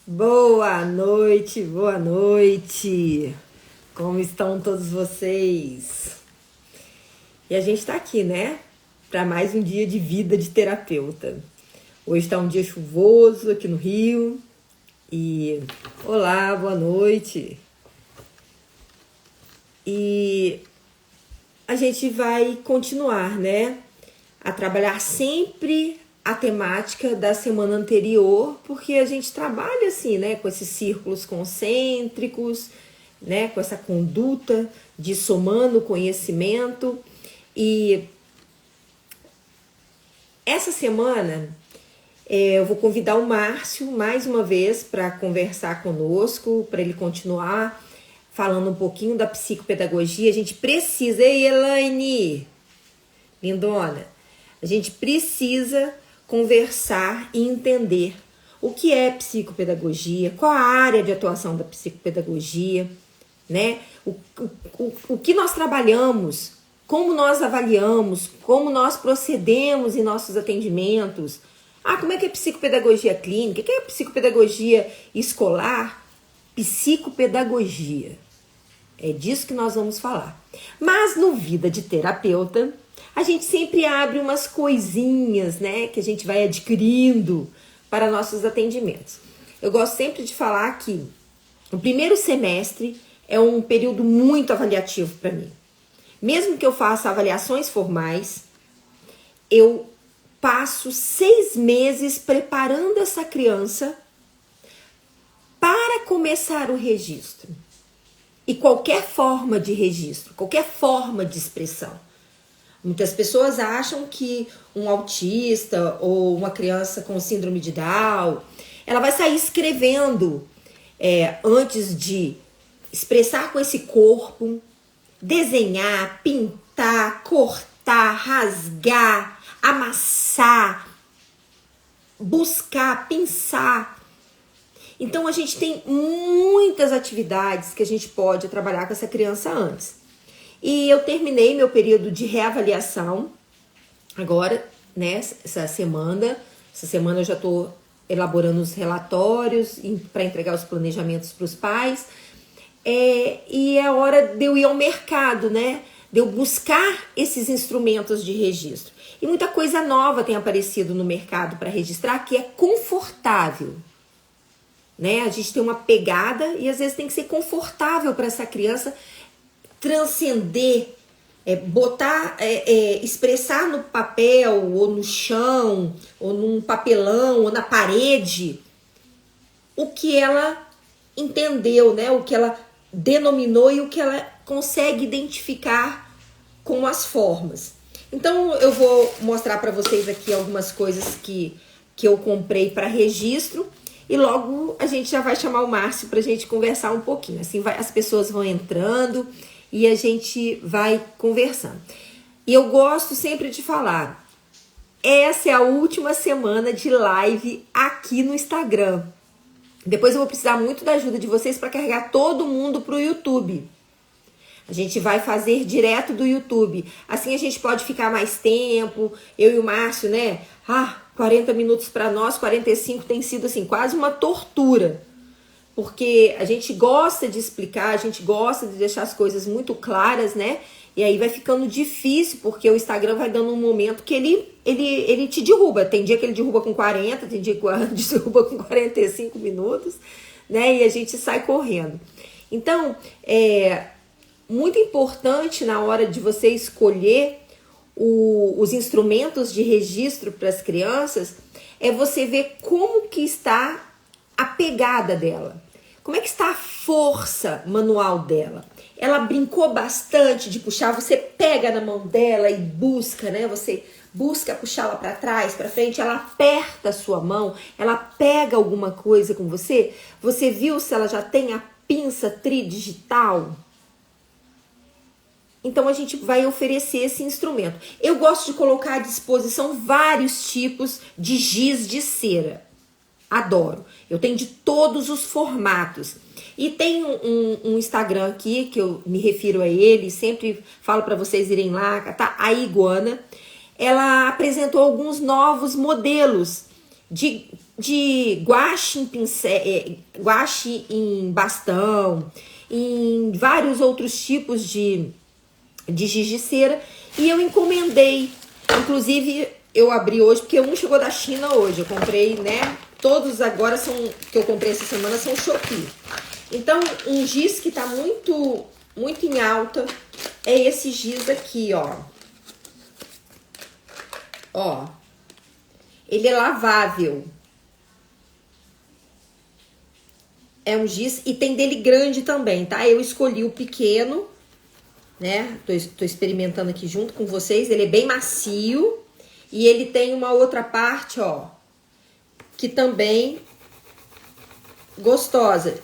Boa noite, boa noite. Como estão todos vocês? E a gente tá aqui, né? Para mais um dia de vida de terapeuta. Hoje tá um dia chuvoso aqui no Rio. E olá, boa noite. E a gente vai continuar, né? A trabalhar sempre a temática da semana anterior, porque a gente trabalha assim, né, com esses círculos concêntricos, né, com essa conduta de somando conhecimento. E essa semana eu vou convidar o Márcio mais uma vez para conversar conosco, para ele continuar falando um pouquinho da psicopedagogia. A gente precisa, ei Elaine, lindona, a gente precisa conversar e entender o que é psicopedagogia, qual a área de atuação da psicopedagogia, né? O que nós trabalhamos, como nós avaliamos, como nós procedemos em nossos atendimentos. Como é que é psicopedagogia clínica? O que é psicopedagogia escolar? Psicopedagogia. É disso que nós vamos falar. Mas no Vida de Terapeuta, a gente sempre abre umas coisinhas, né, que a gente vai adquirindo para nossos atendimentos. Eu gosto sempre de falar que o primeiro semestre é um período muito avaliativo para mim. Mesmo que eu faça avaliações formais, eu passo 6 meses preparando essa criança para começar o registro. E qualquer forma de registro, qualquer forma de expressão. Muitas pessoas acham que um autista ou uma criança com síndrome de Down, ela vai sair escrevendo antes de expressar com esse corpo, desenhar, pintar, cortar, rasgar, amassar, buscar, pensar. Então a gente tem muitas atividades que a gente pode trabalhar com essa criança antes. E eu terminei meu período de reavaliação agora, né, essa semana. Essa semana eu já estou elaborando os relatórios para entregar os planejamentos para os pais. E é hora de eu ir ao mercado, né? De eu buscar esses instrumentos de registro. E muita coisa nova tem aparecido no mercado para registrar que é confortável. Né? A gente tem uma pegada e às vezes tem que ser confortável para essa criança transcender, expressar no papel, ou no chão, ou num papelão, ou na parede, o que ela entendeu, né? O que ela denominou e o que ela consegue identificar com as formas. Então eu vou mostrar para vocês aqui algumas coisas que eu comprei para registro. E logo a gente já vai chamar o Márcio para a gente conversar um pouquinho. Assim as pessoas vão entrando e a gente vai conversando. E eu gosto sempre de falar, essa é a última semana de live aqui no Instagram. Depois eu vou precisar muito da ajuda de vocês para carregar todo mundo para o YouTube. A gente vai fazer direto do YouTube. Assim a gente pode ficar mais tempo. Eu e o Márcio, né? 40 minutos para nós, 45 tem sido assim, quase uma tortura. Porque a gente gosta de explicar, a gente gosta de deixar as coisas muito claras, né? E aí vai ficando difícil, porque o Instagram vai dando um momento que ele te derruba. Tem dia que ele derruba com 40, tem dia que ele derruba com 45 minutos, né? E a gente sai correndo. Então, muito importante na hora de você escolher os instrumentos de registro para as crianças é você ver como que está a pegada dela, como é que está a força manual dela. Ela brincou bastante de puxar, você pega na mão dela e busca, né? Você busca puxá-la para trás, para frente, ela aperta a sua mão, ela pega alguma coisa com você. Você viu se ela já tem a pinça tridigital? Então a gente vai oferecer esse instrumento. Eu gosto de colocar à disposição vários tipos de giz de cera. Adoro. Eu tenho de todos os formatos. E tem um Instagram aqui, que eu me refiro a ele, sempre falo para vocês irem lá, tá? A Iguana. Ela apresentou alguns novos modelos de de guache em pincel, guache em bastão, em vários outros tipos de giz de cera. E eu encomendei, inclusive eu abri hoje, porque um chegou da China hoje. Eu comprei, né? Todos agora são, que eu comprei essa semana são Shopee. Então, um giz que tá muito em alta é esse giz aqui, ó. Ó, ele é lavável. É um giz e tem dele grande também, tá? Eu escolhi o pequeno, né? Tô experimentando aqui junto com vocês. Ele é bem macio e ele tem uma outra parte, ó, que também gostosa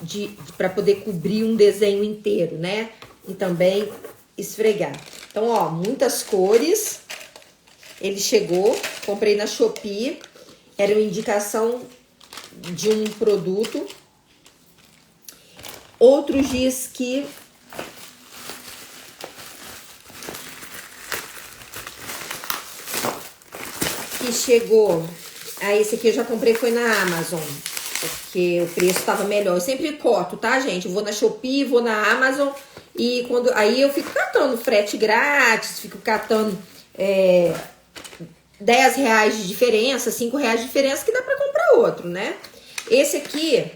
para poder cobrir um desenho inteiro, né? E também esfregar. Então, ó, muitas cores. Ele chegou, comprei na Shopee. Era uma indicação de um produto. Outro giz que chegou. Esse aqui eu já comprei, foi na Amazon, porque o preço tava melhor. Eu sempre coto, tá, gente? Eu vou na Shopee, vou na Amazon e aí eu fico catando frete grátis, fico catando 10 reais de diferença, 5 reais de diferença, que dá pra comprar outro, né? Esse aqui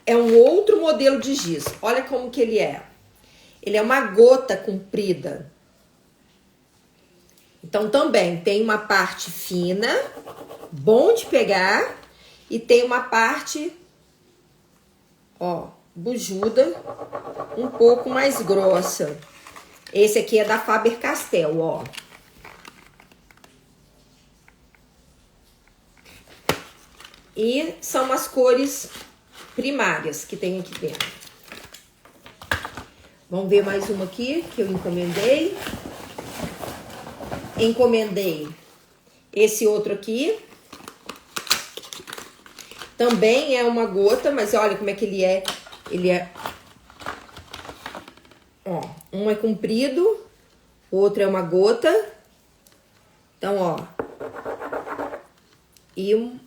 é um outro modelo de giz. Olha como que ele é. Ele é uma gota comprida. Então, também tem uma parte fina, bom de pegar, e tem uma parte, ó, bujuda, um pouco mais grossa. Esse aqui é da Faber-Castell, ó. E são as cores primárias que tem aqui dentro. Vamos ver mais uma aqui que eu encomendei. Encomendei esse outro aqui. Também é uma gota, mas olha como é que ele é. Ele é... Ó, um é comprido, o outro é uma gota. Então, ó. E um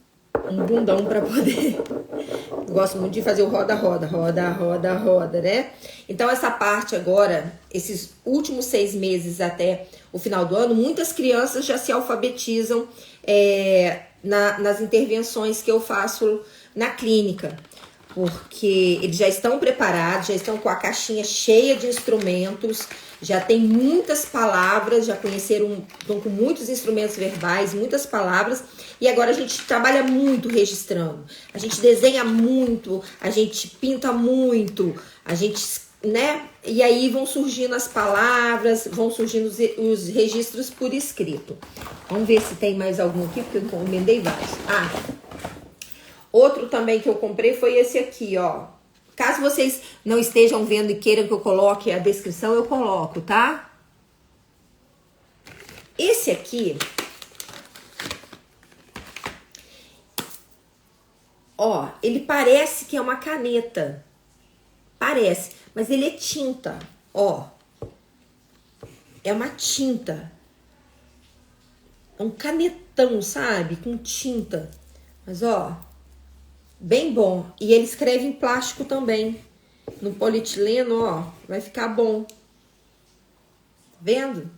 bundão pra poder... Gosto muito de fazer o roda-roda, roda-roda-roda, né? Então, essa parte agora, esses últimos 6 meses até o final do ano, muitas crianças já se alfabetizam nas intervenções que eu faço na clínica. Porque eles já estão preparados, já estão com a caixinha cheia de instrumentos, já tem muitas palavras, já conheceram, estão com muitos instrumentos verbais, muitas palavras, e agora a gente trabalha muito registrando, a gente desenha muito, a gente pinta muito, a gente, né, e aí vão surgindo as palavras, vão surgindo os registros por escrito. Vamos ver se tem mais algum aqui, porque eu encomendei vários. Outro também que eu comprei foi esse aqui, ó. Caso vocês não estejam vendo e queiram que eu coloque a descrição, eu coloco, tá? Esse aqui, ó, ele parece que é uma caneta. Parece, mas ele é tinta, ó. É uma tinta. É um canetão, sabe? Com tinta. Mas, ó... Bem bom. E ele escreve em plástico também. No polietileno, ó. Vai ficar bom. Vendo?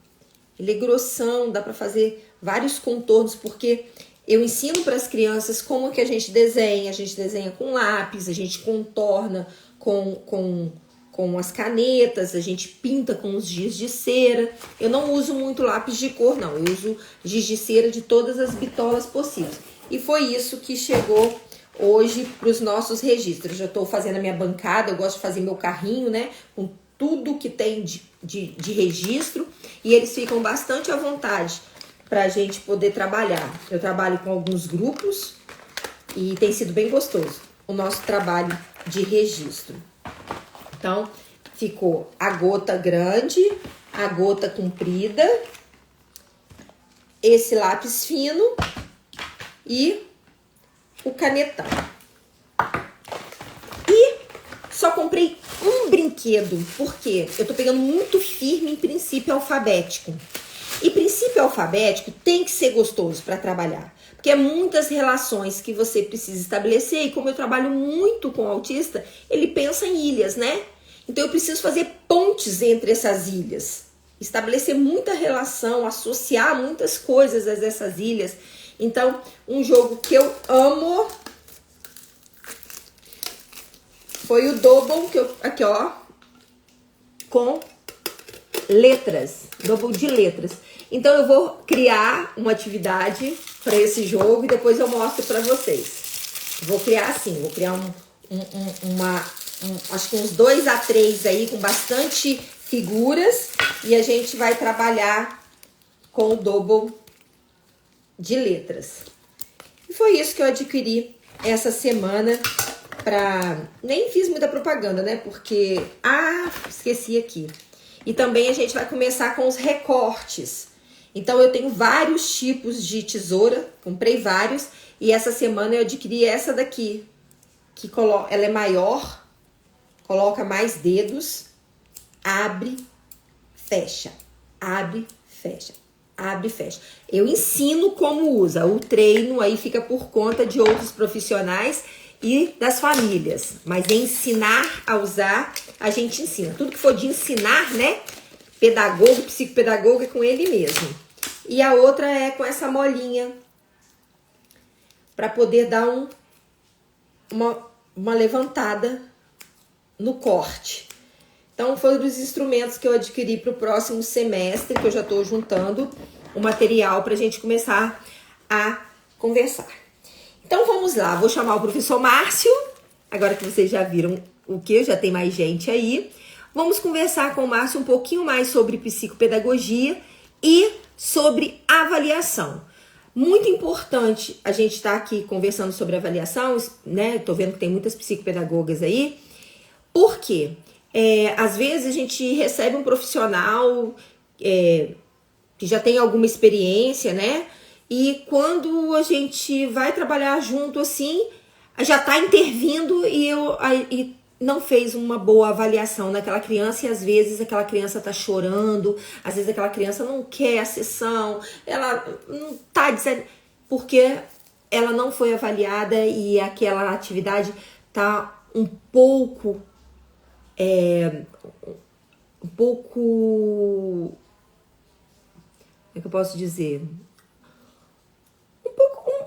Ele é grossão. Dá pra fazer vários contornos. Porque eu ensino para as crianças como que a gente desenha. A gente desenha com lápis. A gente contorna com as canetas. A gente pinta com os giz de cera. Eu não uso muito lápis de cor, não. Eu uso giz de cera de todas as bitolas possíveis. E foi isso que chegou hoje para os nossos registros. Já estou fazendo a minha bancada, eu gosto de fazer meu carrinho, né? Com tudo que tem de registro. E eles ficam bastante à vontade para a gente poder trabalhar. Eu trabalho com alguns grupos e tem sido bem gostoso o nosso trabalho de registro. Então, ficou a gota grande, a gota comprida, esse lápis fino e o canetão. E só comprei um brinquedo, porque eu tô pegando muito firme em princípio alfabético. E princípio alfabético tem que ser gostoso para trabalhar. porque é muitas relações que você precisa estabelecer, e como eu trabalho muito com o autista, ele pensa em ilhas, né? Então eu preciso fazer pontes entre essas ilhas, estabelecer muita relação, associar muitas coisas a essas ilhas. Então, um jogo que eu amo foi o Double, que eu, aqui ó, com letras, Double de letras. Então eu vou criar uma atividade para esse jogo e depois eu mostro para vocês. Vou criar assim, vou criar acho que uns 2 a 3 aí com bastante figuras e a gente vai trabalhar com o Double de letras. E foi isso que eu adquiri essa semana pra... Nem fiz muita propaganda, né? Porque... Ah, esqueci aqui. E também a gente vai começar com os recortes. Então eu tenho vários tipos de tesoura, comprei vários. E essa semana eu adquiri essa daqui, que ela é maior, coloca mais dedos, abre, fecha, abre, fecha, abre, fecha. Eu ensino como usa, o treino aí fica por conta de outros profissionais e das famílias, mas ensinar a usar, a gente ensina. Tudo que for de ensinar, né? Pedagogo, psicopedagogo é com ele mesmo. E a outra é com essa molinha, para poder dar uma levantada no corte. Então, foi um dos instrumentos que eu adquiri para o próximo semestre, que eu já estou juntando o material para a gente começar a conversar. Então, vamos lá. Vou chamar o professor Márcio, agora que vocês já viram o que, já tem mais gente aí. Vamos conversar com o Márcio um pouquinho mais sobre psicopedagogia e sobre avaliação. Muito importante a gente estar aqui conversando sobre avaliação, né? Estou vendo que tem muitas psicopedagogas aí. Por quê? Às vezes a gente recebe um profissional que já tem alguma experiência, né? E quando a gente vai trabalhar junto assim, já está intervindo e não fez uma boa avaliação naquela criança, e às vezes aquela criança tá chorando, às vezes aquela criança não quer a sessão, ela não tá dizendo, porque ela não foi avaliada e aquela atividade tá um pouco, como é que eu posso dizer? Um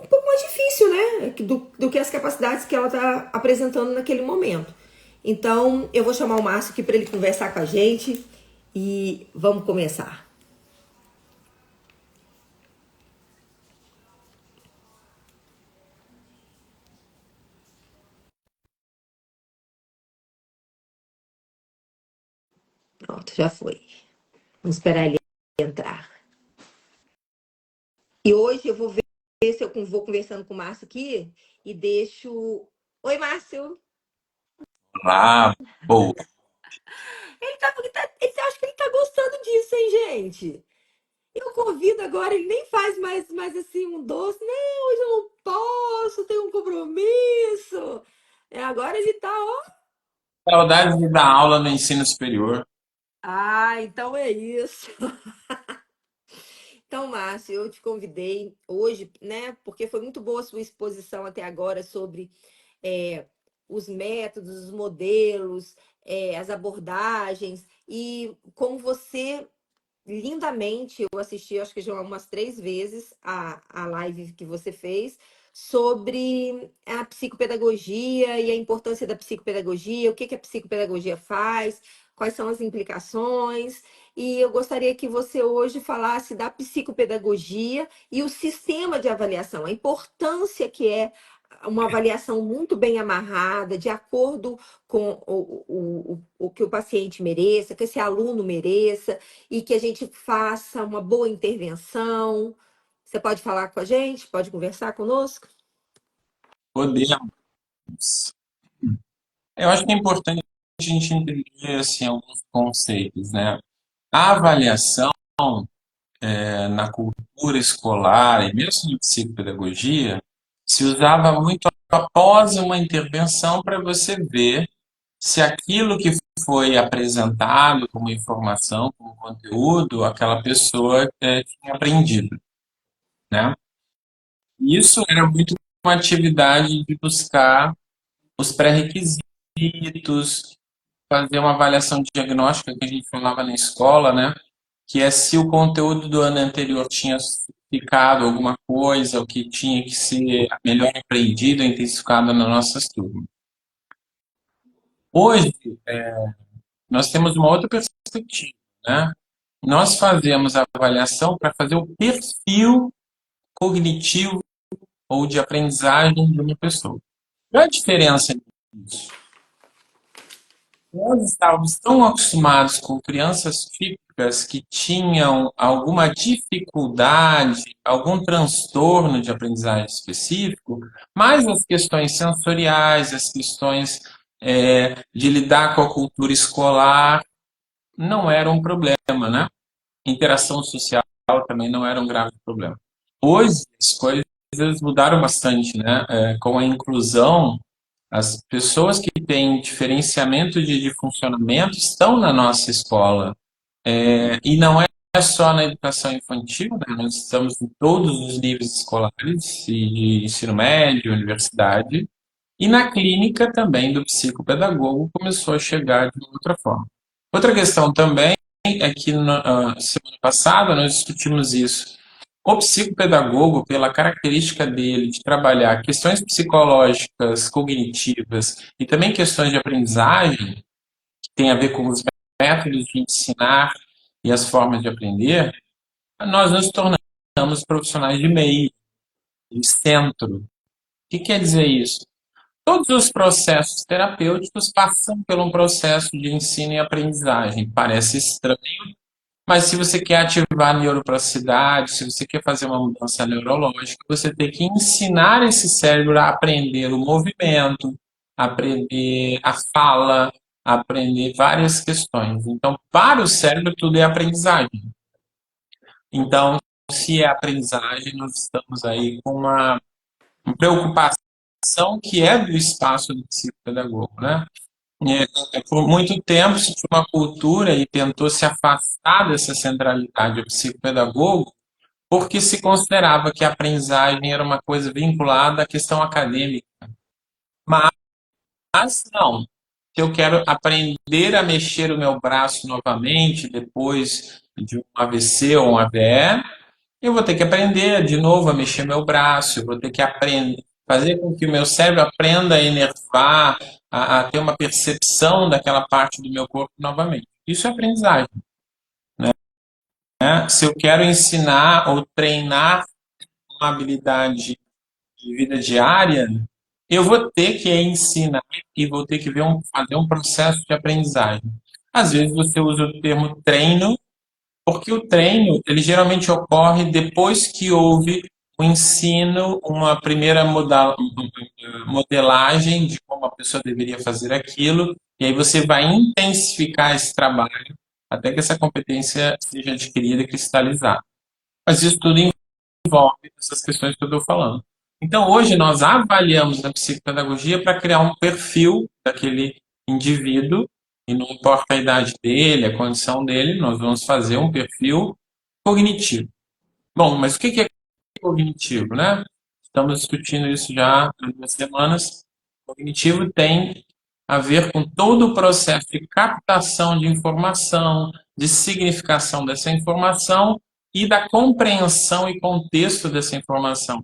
pouco mais difícil, né? Do que as capacidades que ela tá apresentando naquele momento. Então, eu vou chamar o Márcio aqui para ele conversar com a gente e vamos começar. Pronto, já foi. Vamos esperar ele entrar. E hoje eu vou ver se eu vou conversando com o Márcio aqui e deixo... Oi, Márcio! Olá, boa. Ele acha que ele tá gostando disso, hein, gente? Eu convido agora, ele nem faz mais assim um doce. Não, hoje eu não posso, tenho um compromisso. Agora ele tá, ó. Saudades de dar aula no ensino superior. Ah, então é isso. Então, Márcio, eu te convidei hoje, né? Porque foi muito boa a sua exposição até agora sobre é, os métodos, os modelos, as abordagens e como você lindamente, eu assisti acho que já umas 3 vezes a live que você fez sobre a psicopedagogia e a importância da psicopedagogia, o que a psicopedagogia faz, quais são as implicações. E eu gostaria que você hoje falasse da psicopedagogia e o sistema de avaliação, a importância que é uma avaliação muito bem amarrada, de acordo com o que o paciente mereça, que esse aluno mereça, e que a gente faça uma boa intervenção. Você pode falar com a gente? Pode conversar conosco? Podemos. Eu acho que é importante a gente entender assim, alguns conceitos, né? A avaliação na cultura escolar e mesmo na psicopedagogia se usava muito após uma intervenção para você ver se aquilo que foi apresentado como informação, como conteúdo, aquela pessoa tinha aprendido, né? Isso era muito uma atividade de buscar os pré-requisitos, fazer uma avaliação diagnóstica que a gente falava na escola, né? Que é se o conteúdo do ano anterior tinha ficado alguma coisa, o que tinha que ser melhor aprendido, intensificado nas nossas turmas. Hoje, nós temos uma outra perspectiva, né? Nós fazemos a avaliação para fazer o perfil cognitivo ou de aprendizagem de uma pessoa. Qual é a diferença disso? Nós estávamos tão acostumados com crianças típicas que tinham alguma dificuldade, algum transtorno de aprendizagem específico, mas as questões sensoriais, as questões de lidar com a cultura escolar não eram um problema, né? Interação social também não era um grave problema. Hoje as coisas mudaram bastante, né? Com a inclusão, as pessoas que têm diferenciamento de funcionamento estão na nossa escola. E não é só na educação infantil, né? Nós estamos em todos os níveis escolares, de ensino médio, universidade, e na clínica também do psicopedagogo começou a chegar de uma outra forma. Outra questão também é que na semana passada nós discutimos isso. O psicopedagogo, pela característica dele de trabalhar questões psicológicas, cognitivas e também questões de aprendizagem, que tem a ver com os métodos de ensinar e as formas de aprender, nós nos tornamos profissionais de meio, de centro. O que quer dizer isso? Todos os processos terapêuticos passam por um processo de ensino e aprendizagem. Parece estranho, mas se você quer ativar a neuroplasticidade, se você quer fazer uma mudança neurológica, você tem que ensinar esse cérebro a aprender o movimento, aprender a fala, aprender várias questões. Então, para o cérebro, tudo é aprendizagem. Então, se é aprendizagem, nós estamos aí com uma preocupação que é do espaço do psicopedagogo, né? Por muito tempo se tinha uma cultura e tentou se afastar dessa centralidade do psicopedagogo porque se considerava que a aprendizagem era uma coisa vinculada à questão acadêmica. Mas não. Se eu quero aprender a mexer o meu braço novamente depois de um AVC ou um AVE, eu vou ter que aprender de novo a mexer meu braço, eu vou ter que aprender, fazer com que o meu cérebro aprenda a enervar, a ter uma percepção daquela parte do meu corpo novamente. Isso é aprendizagem, né? Se eu quero ensinar ou treinar uma habilidade de vida diária, eu vou ter que ensinar e vou ter que fazer um processo de aprendizagem. Às vezes você usa o termo treino, porque o treino, ele geralmente ocorre depois que houve o ensino, uma primeira modelagem de como a pessoa deveria fazer aquilo, e aí você vai intensificar esse trabalho até que essa competência seja adquirida e cristalizada. Mas isso tudo envolve essas questões que eu estou falando. Então, hoje nós avaliamos na psicopedagogia para criar um perfil daquele indivíduo, e não importa a idade dele, a condição dele, nós vamos fazer um perfil cognitivo. Bom, mas o que é cognitivo, né? Estamos discutindo isso já há 2 semanas. Cognitivo tem a ver com todo o processo de captação de informação, de significação dessa informação e da compreensão e contexto dessa informação.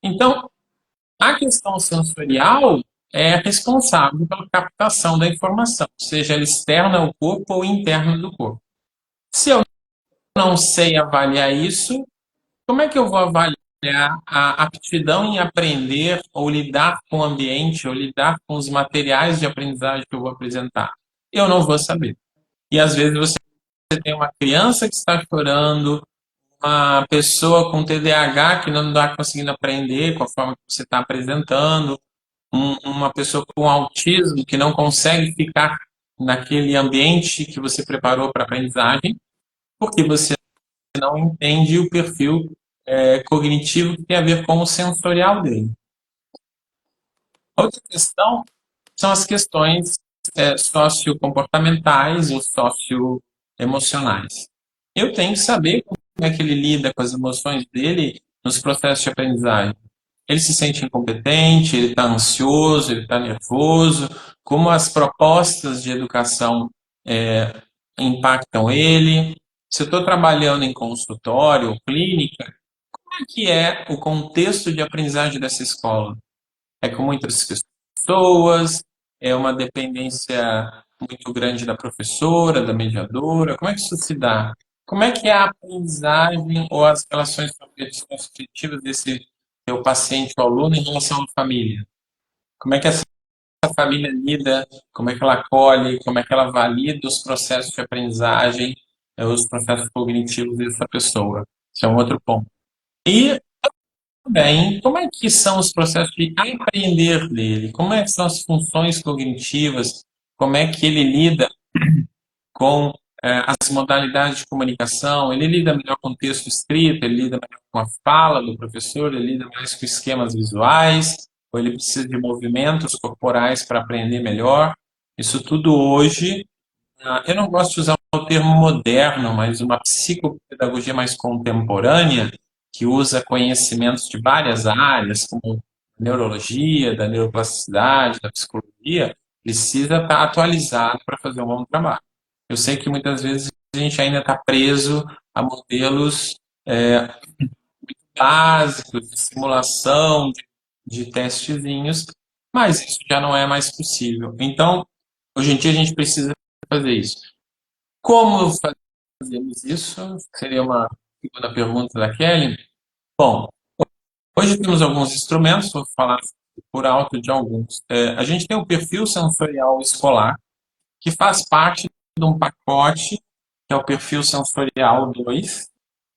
Então, a questão sensorial é responsável pela captação da informação, seja ela externa ao corpo ou interna do corpo. Se eu não sei avaliar isso, como é que eu vou avaliar a aptidão em aprender ou lidar com o ambiente ou lidar com os materiais de aprendizagem que eu vou apresentar? Eu não vou saber. E às vezes você tem uma criança que está chorando, uma pessoa com TDAH que não está conseguindo aprender com a forma que você está apresentando, uma pessoa com autismo que não consegue ficar naquele ambiente que você preparou para a aprendizagem, porque você não entende o perfil cognitivo que tem a ver com o sensorial dele. Outra questão são as questões sociocomportamentais ou socioemocionais. Eu tenho que saber como é que ele lida com as emoções dele nos processos de aprendizagem. Ele se sente incompetente, ele está ansioso, ele está nervoso, como as propostas de educação impactam ele. Se eu estou trabalhando em consultório ou clínica, como é que é o contexto de aprendizagem dessa escola? É com muitas pessoas, é uma dependência muito grande da professora, da mediadora, como é que isso se dá? Como é que é a aprendizagem ou as relações afetivas desse teu paciente ou aluno em relação à família? Como é que essa família lida, como é que ela acolhe, como é que ela valida os processos de aprendizagem, os processos cognitivos dessa pessoa? Isso é um outro ponto. E também, como é que são os processos de aprender dele? Como é que são as funções cognitivas? Como é que ele lida com as modalidades de comunicação? Ele lida melhor com o texto escrito? Ele lida melhor com a fala do professor? Ele lida mais com esquemas visuais? Ou ele precisa de movimentos corporais para aprender melhor? Isso tudo hoje, eu não gosto de usar o termo moderno, mas uma psicopedagogia mais contemporânea, que usa conhecimentos de várias áreas, como neurologia, da neuroplasticidade, da psicologia, precisa estar atualizado para fazer um bom trabalho. Eu sei que muitas vezes a gente ainda está preso a modelos básicos de simulação, de testezinhos, mas isso já não é mais possível. Então, hoje em dia a gente precisa fazer isso. Como fazemos isso? Seria uma segunda pergunta da Kelly. Bom, hoje temos alguns instrumentos, vou falar por alto de alguns. A gente tem o perfil sensorial escolar, que faz parte de um pacote, que é o perfil sensorial 2,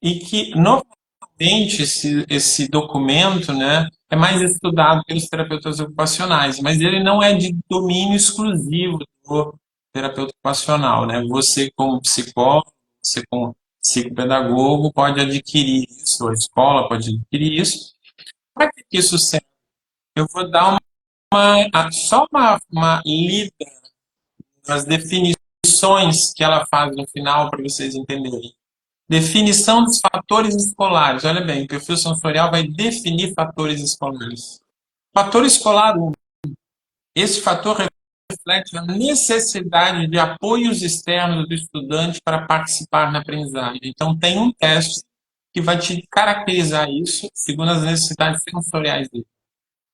e que normalmente esse documento, né, é mais estudado pelos terapeutas ocupacionais, mas ele não é de domínio exclusivo do terapeuta ocupacional, né? Você como psicólogo, você como psicopedagogo pode adquirir isso, a escola pode adquirir isso. Para que isso serve? Eu vou dar só uma lida nas definições que ela faz no final para vocês entenderem. Definição dos fatores escolares. Olha bem, o perfil sensorial vai definir fatores escolares. Fator escolar 1. Esse fator reflete a necessidade de apoios externos do estudante para participar na aprendizagem. Então, tem um teste que vai te caracterizar isso segundo as necessidades sensoriais dele.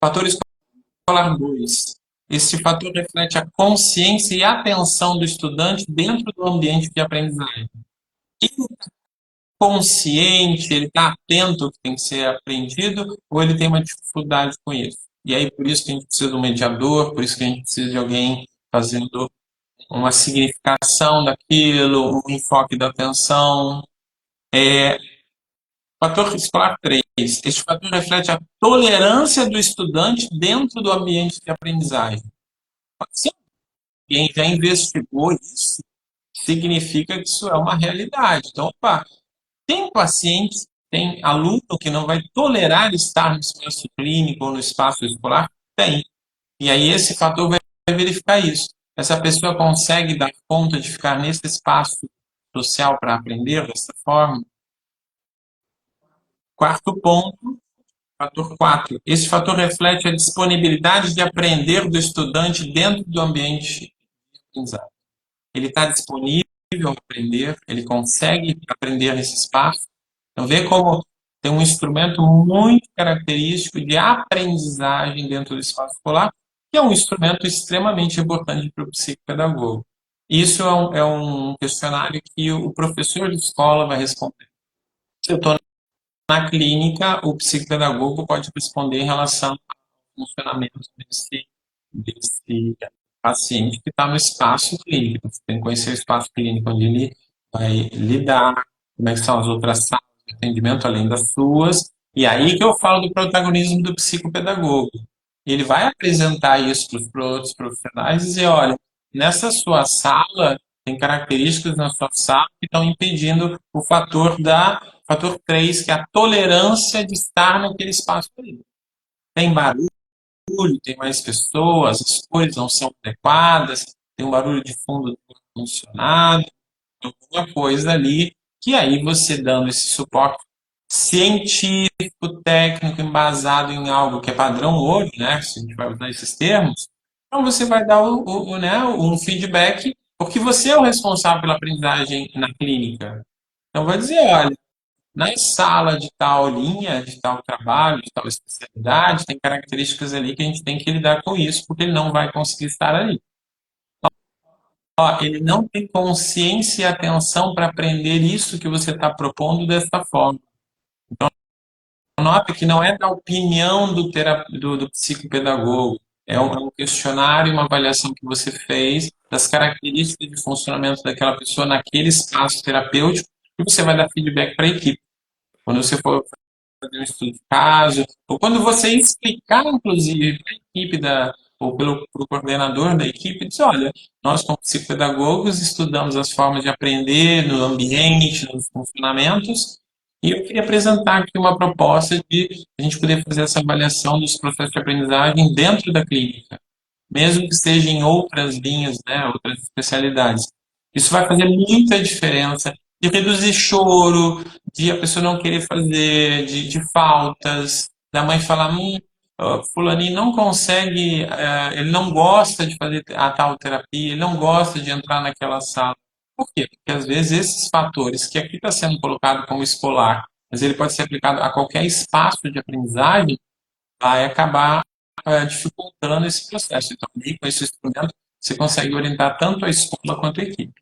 Fator escolar 2. Esse fator reflete a consciência e atenção do estudante dentro do ambiente de aprendizagem. Ele está consciente, ele está atento ao que tem que ser aprendido, ou ele tem uma dificuldade com isso? E aí, por isso que a gente precisa de um mediador, por isso que a gente precisa de alguém fazendo uma significação daquilo, um enfoque da atenção. Fator escolar 3. Este fator reflete a tolerância do estudante dentro do ambiente de aprendizagem. Se alguém já investigou isso, significa que isso é uma realidade. Então, opa, tem pacientes, tem aluno que não vai tolerar estar no espaço clínico ou no espaço escolar? Tem. E aí esse fator vai verificar isso. Essa pessoa consegue dar conta de ficar nesse espaço social para aprender dessa forma? Quarto ponto, fator 4. Esse fator reflete a disponibilidade de aprender do estudante dentro do ambiente de aprendizagem. Ele está disponível a aprender, ele consegue aprender nesse espaço. Então, vê como tem um instrumento muito característico de aprendizagem dentro do espaço escolar, que é um instrumento extremamente importante para o psicopedagogo. Isso é um questionário que o professor de escola vai responder. Se eu estou na clínica, o psicopedagogo pode responder em relação ao funcionamento desse paciente que está no espaço clínico. Você tem que conhecer o espaço clínico onde ele vai lidar, como é que são as outras salas de atendimento além das suas. E aí que eu falo do protagonismo do psicopedagogo. Ele vai apresentar isso para os outros profissionais e dizer, olha, nessa sua sala, tem características na sua sala que estão impedindo o fator 3, que é a tolerância de estar naquele espaço clínico. Tem barulho, tem mais pessoas, as cores não são adequadas, tem um barulho de fundo do ar-condicionado, alguma coisa ali, que aí você dando esse suporte científico, técnico, embasado em algo que é padrão ouro, né? Se a gente vai usar esses termos, então você vai dar né, um feedback, porque você é o responsável pela aprendizagem na clínica. Então vai dizer, olha, na sala de tal linha, de tal trabalho, de tal especialidade, tem características ali que a gente tem que lidar com isso, porque ele não vai conseguir estar ali. Ó, ele não tem consciência e atenção para aprender isso que você está propondo dessa forma. Nota que não é da opinião do psicopedagogo, é um questionário, uma avaliação que você fez das características de funcionamento daquela pessoa naquele espaço terapêutico e você vai dar feedback para a equipe. Quando você for fazer um estudo de caso, ou quando você explicar, inclusive, para a equipe ou pro coordenador da equipe, diz, olha, nós como psicopedagogos estudamos as formas de aprender no ambiente, nos funcionamentos, e eu queria apresentar aqui uma proposta de a gente poder fazer essa avaliação dos processos de aprendizagem dentro da clínica, mesmo que seja em outras linhas, né, outras especialidades. Isso vai fazer muita diferença de reduzir choro, de a pessoa não querer fazer, de faltas, da mãe falar, fulaninho não consegue, ele não gosta de fazer a tal terapia, ele não gosta de entrar naquela sala. Por quê? Porque às vezes esses fatores que aqui está sendo colocado como escolar, mas ele pode ser aplicado a qualquer espaço de aprendizagem, vai acabar dificultando esse processo. Então, ali, com esse instrumento, você consegue orientar tanto a escola quanto a equipe.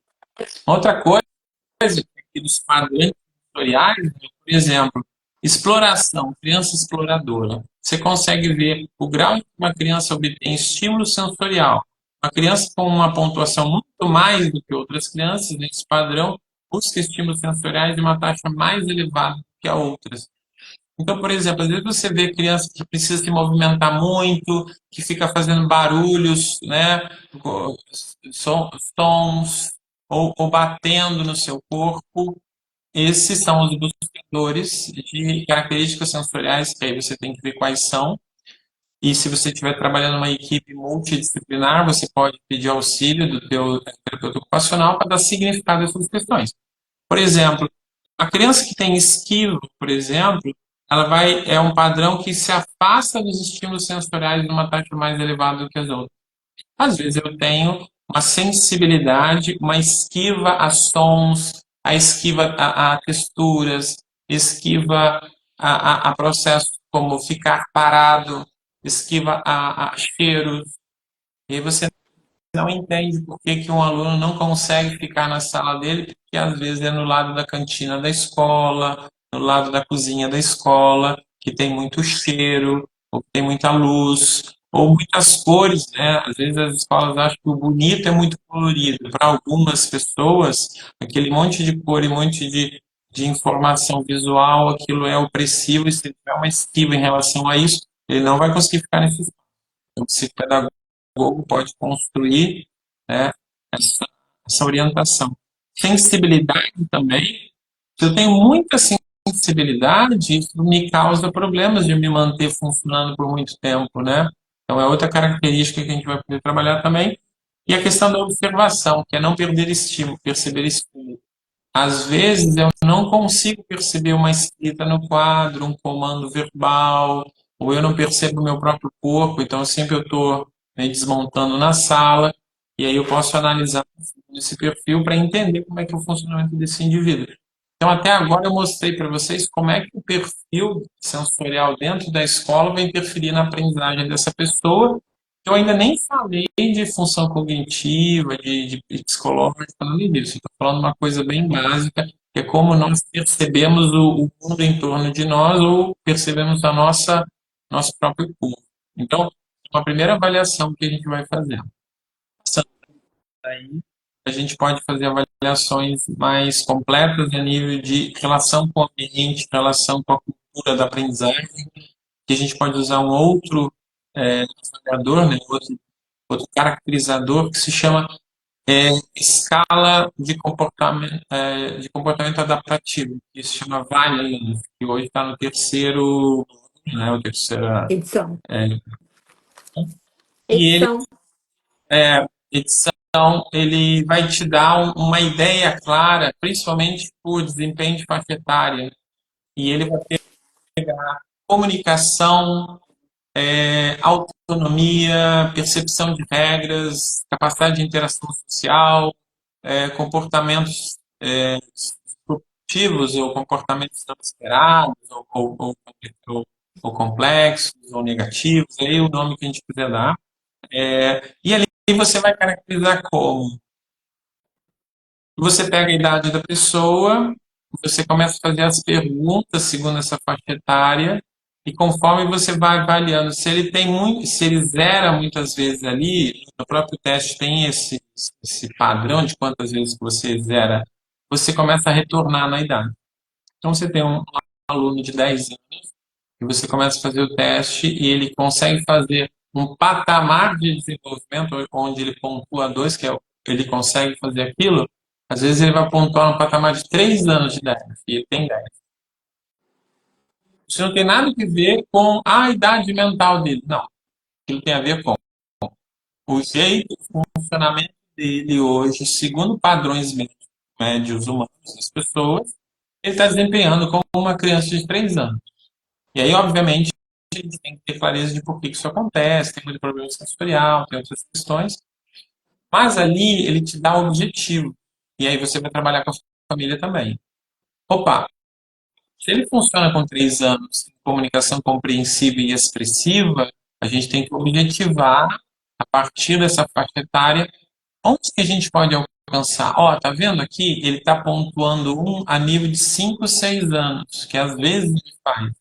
Outra coisa, aqui dos padrões sensoriais, né, por exemplo, exploração, criança exploradora. Você consegue ver o grau em que uma criança obtém estímulo sensorial. Uma criança com uma pontuação muito mais do que outras crianças, nesse padrão, busca estímulos sensoriais de uma taxa mais elevada que a outras. Então, por exemplo, às vezes você vê criança que precisa se movimentar muito, que fica fazendo barulhos, né, sons, ou batendo no seu corpo. Esses são os buscadores de características sensoriais, que aí você tem que ver quais são. E se você estiver trabalhando numa equipe multidisciplinar, você pode pedir auxílio do teu terapeuta ocupacional para dar significado a essas questões. Por exemplo, a criança que tem esquivo, por exemplo, é um padrão que se afasta dos estímulos sensoriais numa taxa mais elevada do que as outras. Às vezes eu tenho uma sensibilidade, uma esquiva a sons, a esquiva a texturas, esquiva a processos como ficar parado, esquiva a cheiros. E aí você não entende por que que um aluno não consegue ficar na sala dele, porque às vezes é no lado da cantina da escola, no lado da cozinha da escola, que tem muito cheiro, ou que tem muita luz, ou muitas cores, né? Às vezes as escolas acham que o bonito é muito colorido. Para algumas pessoas, aquele monte de cor e monte de informação visual, aquilo é opressivo, e se tiver uma esquiva em relação a isso, ele não vai conseguir ficar nesse espaço. Então, o psicopedagogo pode construir, né, essa orientação. Sensibilidade também. Se eu tenho muita sensibilidade, isso me causa problemas de me manter funcionando por muito tempo, né? Então é outra característica que a gente vai poder trabalhar também. E a questão da observação, que é não perder estímulo, perceber estímulo. Às vezes eu não consigo perceber uma escrita no quadro, um comando verbal, ou eu não percebo o meu próprio corpo, então sempre eu estou desmontando na sala, e aí eu posso analisar esse perfil para entender como é que é o funcionamento desse indivíduo. Então, até agora eu mostrei para vocês como é que o perfil sensorial dentro da escola vai interferir na aprendizagem dessa pessoa. Eu ainda nem falei de função cognitiva, de psicológica, nada disso. Estou falando uma coisa bem básica, que é como nós percebemos o mundo em torno de nós ou percebemos nosso próprio corpo. Então, uma primeira avaliação que a gente vai fazer. Aí, a gente pode fazer avaliações mais completas a nível de relação com o ambiente, relação com a cultura da aprendizagem, que a gente pode usar um outro avaliador, né, outro caracterizador que se chama escala de comportamento adaptativo, que se chama Valiant, que hoje está no terceiro, né, o terceira, Edição. e ele, Edição. edição, ele vai te dar uma ideia clara, principalmente por desempenho de faixa etária. e ele vai ter comunicação, autonomia, percepção de regras, capacidade de interação social, comportamentos disruptivos ou comportamentos não esperados, ou complexos, ou negativos, aí o nome que a gente quiser dar. E ali você vai caracterizar como? Você pega a idade da pessoa, você começa a fazer as perguntas segundo essa faixa etária, e conforme você vai avaliando, se ele tem muito, se ele zera muitas vezes ali, no próprio teste tem esse padrão de quantas vezes que você zera, você começa a retornar na idade. Então você tem um aluno de 10 anos, e você começa a fazer o teste e ele consegue fazer um patamar de desenvolvimento onde ele pontua 2, que é ele consegue fazer aquilo, às vezes ele vai pontuar um patamar de 3 anos de idade, e ele tem 10. Isso não tem nada a ver com a idade mental dele, não. Aquilo tem a ver com o jeito, o funcionamento dele hoje, segundo padrões médios humanos das pessoas, ele está desempenhando como uma criança de 3 anos. E aí, obviamente, a gente tem que ter clareza de por que isso acontece, tem muito problema sensorial, tem outras questões, mas ali ele te dá o objetivo. E aí você vai trabalhar com a sua família também. Opa, se ele funciona com 3 anos, em comunicação compreensiva e expressiva, a gente tem que objetivar, a partir dessa faixa etária, onde que a gente pode alcançar. Ó, tá vendo aqui? Ele está pontuando a nível de 5, 6 anos, que às vezes ele faz.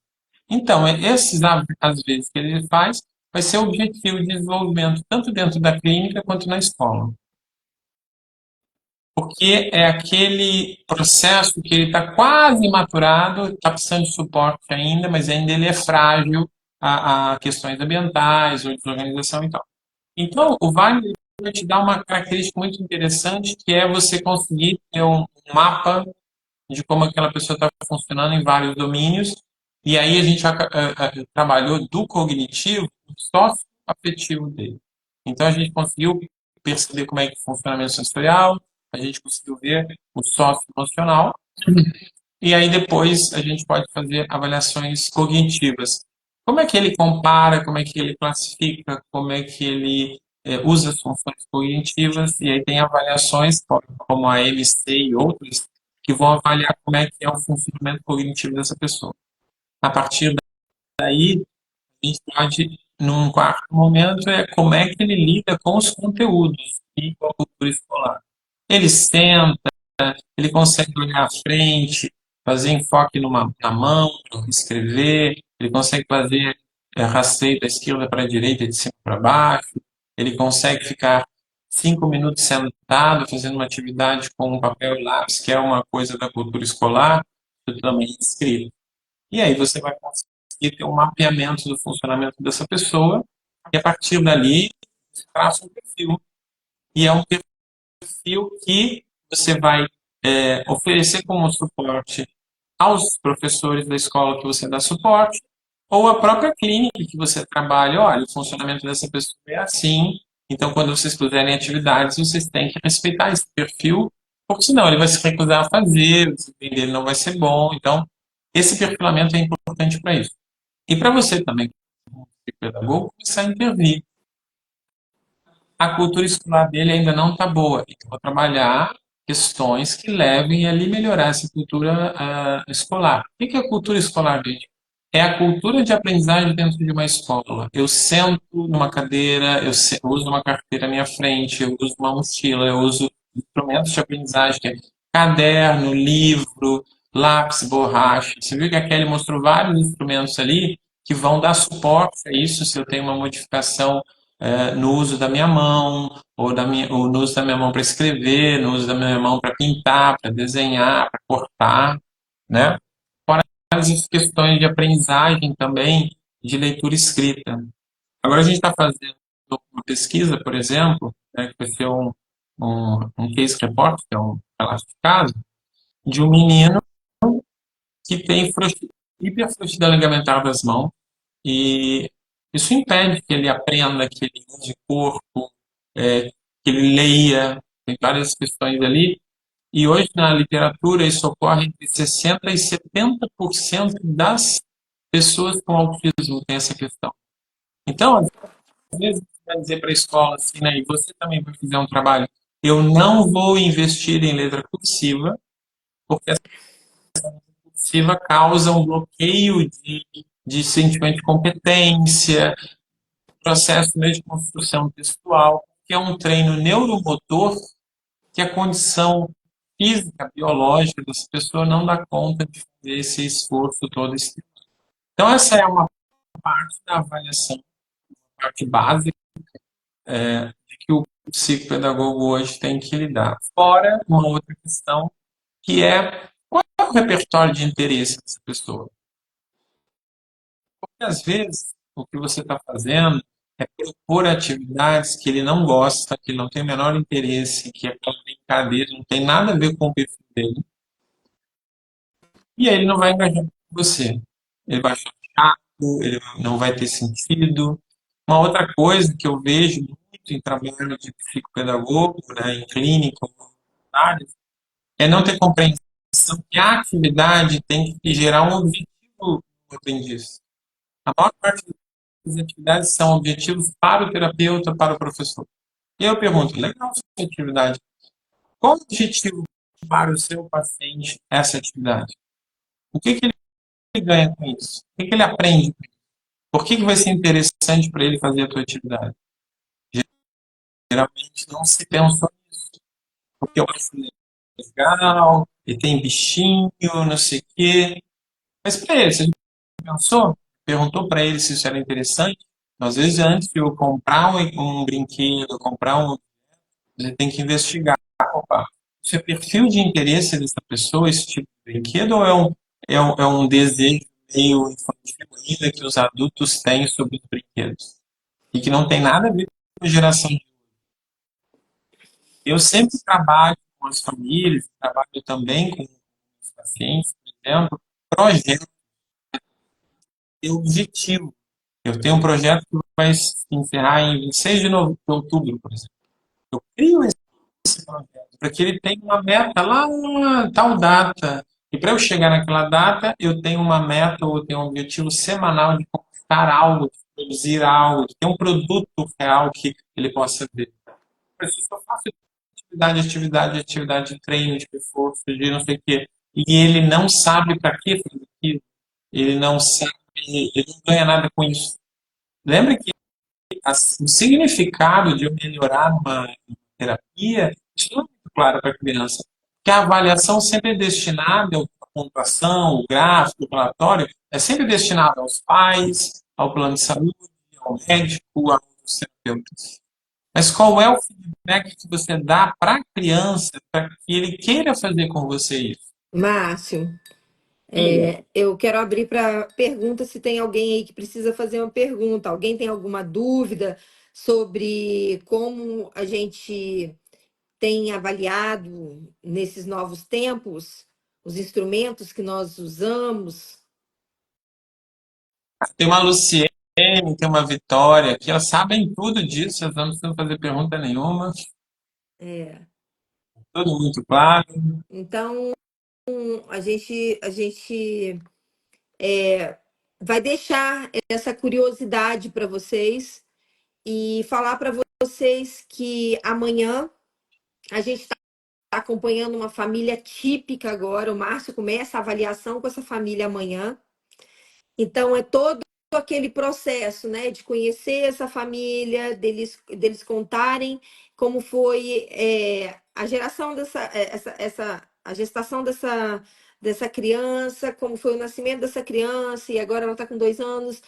Então, esses, às vezes, que ele faz, vai ser o objetivo de desenvolvimento, tanto dentro da clínica quanto na escola. Porque é aquele processo que ele está quase maturado, está precisando de suporte ainda, mas ainda ele é frágil a questões ambientais ou desorganização e tal. Então, o Vale vai te dar uma característica muito interessante, que é você conseguir ter um mapa de como aquela pessoa está funcionando em vários domínios. E aí a gente trabalhou do cognitivo, do sócio-afetivo dele. Então a gente conseguiu perceber como é que funciona o funcionamento sensorial, a gente conseguiu ver o sócio-emocional, e aí depois a gente pode fazer avaliações cognitivas. Como é que ele compara, como é que ele classifica, como é que ele usa as funções cognitivas, e aí tem avaliações como a MC e outras, que vão avaliar como é que é o funcionamento cognitivo dessa pessoa. A partir daí, a gente pode, num quarto momento, é como é que ele lida com os conteúdos e com a cultura escolar. Ele senta, ele consegue olhar à frente, fazer enfoque na mão, escrever, ele consegue fazer rastreio da esquerda para a direita, de cima para baixo, ele consegue ficar 5 minutos sentado, fazendo uma atividade com um papel e lápis, que é uma coisa da cultura escolar, também escrito. E aí você vai conseguir ter um mapeamento do funcionamento dessa pessoa, e a partir dali, você traça um perfil. E é um perfil que você vai oferecer como suporte aos professores da escola que você dá suporte, ou a própria clínica que você trabalha. Olha, o funcionamento dessa pessoa é assim, então quando vocês fizerem atividades, vocês têm que respeitar esse perfil, porque senão ele vai se recusar a fazer, o desempenho dele não vai ser bom. Então, esse perfilamento é importante para isso. E para você também, como pedagogo, começar a intervir. A cultura escolar dele ainda não está boa. Então, vou trabalhar questões que levem a ele melhorar essa cultura escolar. O que é a cultura escolar, gente? É a cultura de aprendizagem dentro de uma escola. Eu sento numa cadeira, eu uso uma carteira à minha frente, eu uso uma mochila, eu uso instrumentos de aprendizagem, que é caderno, livro, lápis, borracha. Você viu que a Kelly mostrou vários instrumentos ali que vão dar suporte a isso se eu tenho uma modificação no uso da minha mão, ou no uso da minha mão para escrever, no uso da minha mão para pintar, para desenhar, para cortar, né? Fora as questões de aprendizagem também, de leitura e escrita. Agora a gente está fazendo uma pesquisa, por exemplo, né, que vai ser um case report, que é um relato de caso, de um menino que tem hiperfrouxidão ligamentar das mãos, e isso impede que ele aprenda, que ele use corpo, que ele leia, tem várias questões ali. E hoje, na literatura, isso ocorre entre 60% e 70% das pessoas com autismo têm essa questão. Então, às vezes, você vai dizer para a escola assim, né, e você também vai fazer um trabalho, eu não vou investir em letra cursiva, porque essa cursiva causa um bloqueio de sentimento de competência, processo mesmo de construção textual, que é um treino neuromotor que a condição física, biológica dessa pessoa não dá conta de fazer esse esforço todo. Então, essa é uma parte da avaliação, parte básica de que o psicopedagogo hoje tem que lidar. Fora uma outra questão, que é qual é o repertório de interesse dessa pessoa. Porque, às vezes, o que você está fazendo é propor atividades que ele não gosta, que ele não tem o menor interesse, que é para brincadeira, não tem nada a ver com o perfil dele. E aí ele não vai engajar com você. Ele vai achar chato, ele não vai ter sentido. Uma outra coisa que eu vejo muito em trabalho de psicopedagogo, né, em clínica, áreas, é não ter compreensão que a atividade tem que gerar um objetivo no aprendiz. A maior parte das atividades são objetivos para o terapeuta, para o professor. E eu pergunto, legal essa atividade. Qual o objetivo para o seu paciente essa atividade? O que que ele ganha com isso? O que que ele aprende? Por que que vai ser interessante para ele fazer a tua atividade? Geralmente não se pensou nisso, porque eu acho legal, e tem bichinho, não sei o quê. Mas para ele, você já pensou? Perguntou para ele se isso era interessante? Às vezes, antes de eu comprar um brinquedo, comprar um. Você tem que investigar. Opa, isso é perfil de interesse dessa pessoa, esse tipo de brinquedo, ou é um desejo meio infantil ainda que os adultos têm sobre os brinquedos? E que não tem nada a ver com a geração. Eu sempre trabalho com as famílias, trabalho também com os pacientes, por exemplo, projeto e objetivo. Eu tenho um projeto que vai se encerrar em 26 de outubro, por exemplo. Eu crio esse projeto para que ele tenha uma meta lá, tal data. E para eu chegar naquela data, eu tenho uma meta ou eu tenho um objetivo semanal de conquistar algo, de produzir algo, de ter um produto real que ele possa ver. Por isso, eu faço atividade de treino, de reforço, de não sei o quê. E ele não sabe para que fazer aquilo. Ele não sabe, ele não ganha nada com isso. Lembra que o significado de eu melhorar uma terapia, isso não é muito claro para a criança. Que a avaliação sempre é destinada, a pontuação, o gráfico, o relatório, é sempre destinado aos pais, ao plano de saúde, ao médico, aos terapeutas. Mas qual é o feedback que você dá para a criança para que ele queira fazer com você isso? Márcio, eu quero abrir para pergunta se tem alguém aí que precisa fazer uma pergunta. Alguém tem alguma dúvida sobre como a gente tem avaliado nesses novos tempos os instrumentos que nós usamos? Tem uma Luciene, tem uma Vitória, que elas sabem tudo disso, elas não precisam fazer pergunta nenhuma, É, tudo muito claro. então, a gente vai deixar essa curiosidade para vocês e falar para vocês que amanhã a gente está acompanhando uma família típica agora. O Márcio começa a avaliação com essa família amanhã. Então, é todo aquele processo, né, de conhecer essa família, deles contarem como foi a geração a gestação dessa criança, como foi o nascimento dessa criança, e agora ela está com 2 anos,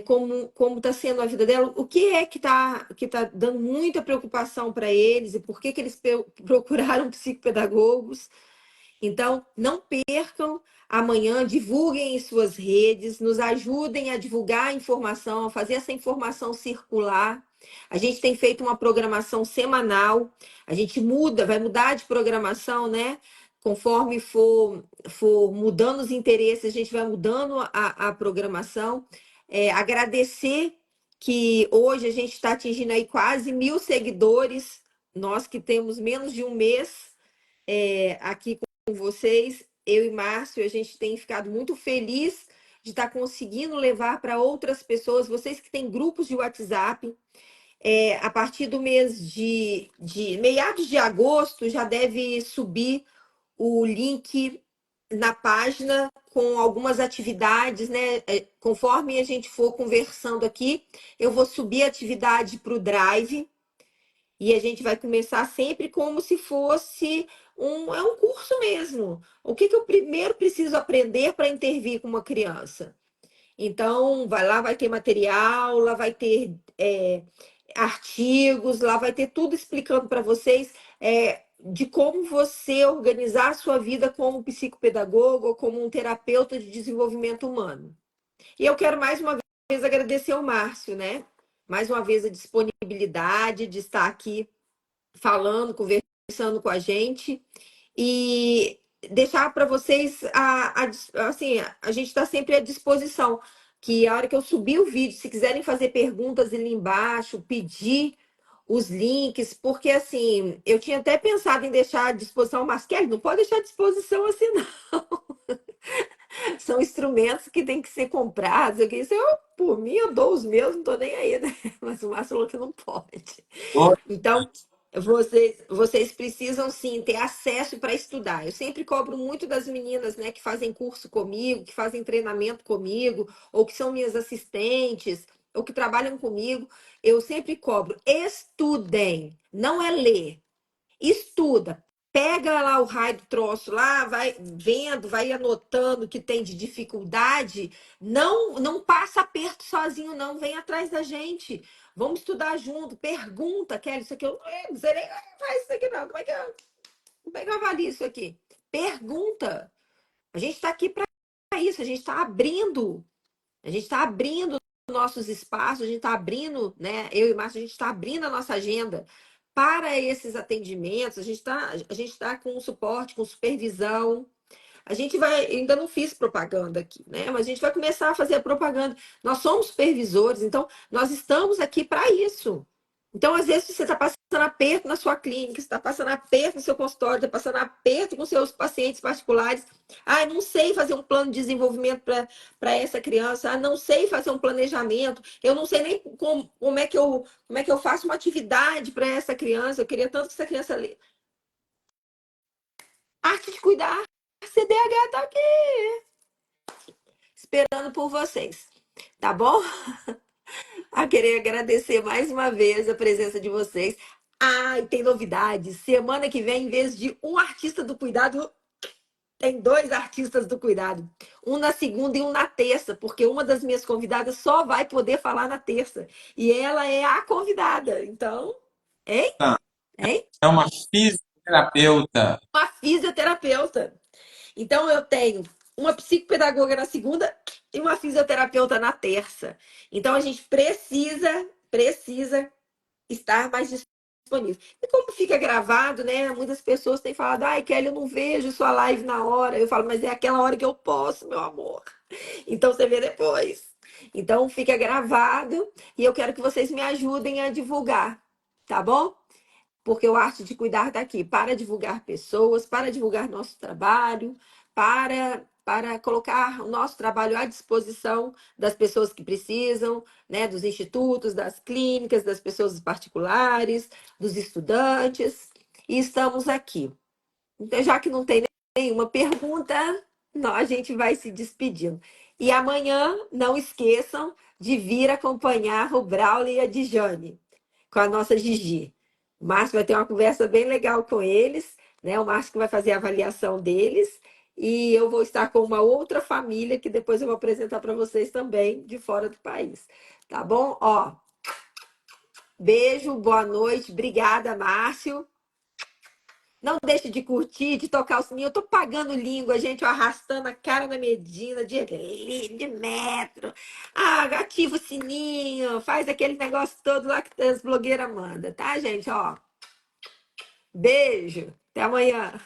como está sendo a vida dela, o que é que tá dando muita preocupação para eles e por que que eles procuraram psicopedagogos. Então, não percam amanhã, divulguem em suas redes, nos ajudem a divulgar a informação, a fazer essa informação circular. A gente tem feito uma programação semanal, a gente vai mudar de programação, né? Conforme for mudando os interesses, a gente vai mudando a programação. Agradecer que hoje a gente está atingindo aí quase 1.000 seguidores, nós que temos menos de um mês aqui com vocês. Eu e Márcio, a gente tem ficado muito feliz de estar conseguindo levar para outras pessoas, vocês que têm grupos de WhatsApp, a partir do mês de meados de agosto, já deve subir o link na página com algumas atividades, né? Conforme a gente for conversando aqui, eu vou subir a atividade para o Drive e a gente vai começar sempre como se fosse um curso mesmo. O que eu primeiro preciso aprender para intervir com uma criança? Então, vai lá, vai ter material, lá vai ter artigos, lá vai ter tudo explicando para vocês de como você organizar a sua vida como psicopedagogo ou como um terapeuta de desenvolvimento humano. E eu quero mais uma vez agradecer ao Márcio, né? Mais uma vez a disponibilidade de estar aqui falando, conversando com a gente e deixar para vocês assim, a gente está sempre à disposição. Que a hora que eu subir o vídeo, se quiserem fazer perguntas ali embaixo, pedir os links, porque assim, eu tinha até pensado em deixar à disposição, mas Kelly, não pode deixar à disposição assim, não. São instrumentos que têm que ser comprados. Por mim, eu dou os meus, não tô nem aí, né? Mas o Márcio falou que não pode. Então, vocês precisam sim ter acesso para estudar. Eu sempre cobro muito das meninas, né, que fazem curso comigo, que fazem treinamento comigo, ou que são minhas assistentes, ou que trabalham comigo. Eu sempre cobro, estudem, não é ler. Estuda, pega lá o raio do troço lá, vai vendo, vai anotando o que tem de dificuldade. Não passa aperto sozinho, não. Vem atrás da gente. Vamos estudar junto. Pergunta, Kelly, isso aqui eu não sei nem faz isso aqui, não. Como é que eu avalio isso aqui? Pergunta. A gente está aqui para isso, a gente está abrindo. A gente está abrindo nossos espaços, a gente está abrindo, né? Eu e Márcio, a gente está abrindo a nossa agenda para esses atendimentos. A gente tá com suporte, com supervisão. A gente vai, ainda não fiz propaganda aqui, né? Mas a gente vai começar a fazer a propaganda. Nós somos supervisores, então nós estamos aqui para isso. Então, às vezes, você está passando aperto na sua clínica, você está passando aperto no seu consultório, está passando aperto com seus pacientes particulares. Ah, não sei fazer um plano de desenvolvimento para essa criança. Ah, não sei fazer um planejamento. Eu não sei nem como é que eu faço uma atividade para essa criança. Eu queria tanto que essa criança arte de cuidar. A CDH está aqui esperando por vocês. Tá bom? Querer agradecer mais uma vez a presença de vocês. E tem novidade. Semana que vem, em vez de um artista do cuidado, tem dois artistas do cuidado. Um na segunda e um na terça, porque uma das minhas convidadas só vai poder falar na terça. E ela é a convidada. Então, hein? Tá. Hein? É uma fisioterapeuta. Uma fisioterapeuta. Então, eu tenho uma psicopedagoga na segunda e uma fisioterapeuta na terça. Então, a gente precisa estar mais disponível. E como fica gravado, né? Muitas pessoas têm falado, ai, Kelly, eu não vejo sua live na hora. Eu falo, mas é aquela hora que eu posso, meu amor. Então, você vê depois. Então, fica gravado e eu quero que vocês me ajudem a divulgar, tá bom? Porque o Arte de Cuidar está aqui para divulgar pessoas, para divulgar nosso trabalho, para colocar o nosso trabalho à disposição das pessoas que precisam, né, dos institutos, das clínicas, das pessoas particulares, dos estudantes. E estamos aqui. Então, já que não tem nenhuma pergunta, a gente vai se despedindo. E amanhã, não esqueçam de vir acompanhar o Braulio e a Dijane com a nossa Gigi. O Márcio vai ter uma conversa bem legal com eles, né? O Márcio que vai fazer a avaliação deles. E eu vou estar com uma outra família que depois eu vou apresentar para vocês também, de fora do país. Tá bom? Ó, beijo, boa noite. Obrigada, Márcio. Não deixe de curtir, de tocar o sininho. Eu tô pagando língua, gente, eu arrastando a cara na Medina, de metro. Ativa o sininho, faz aquele negócio todo lá que as blogueiras mandam, tá, gente? Ó, beijo, até amanhã.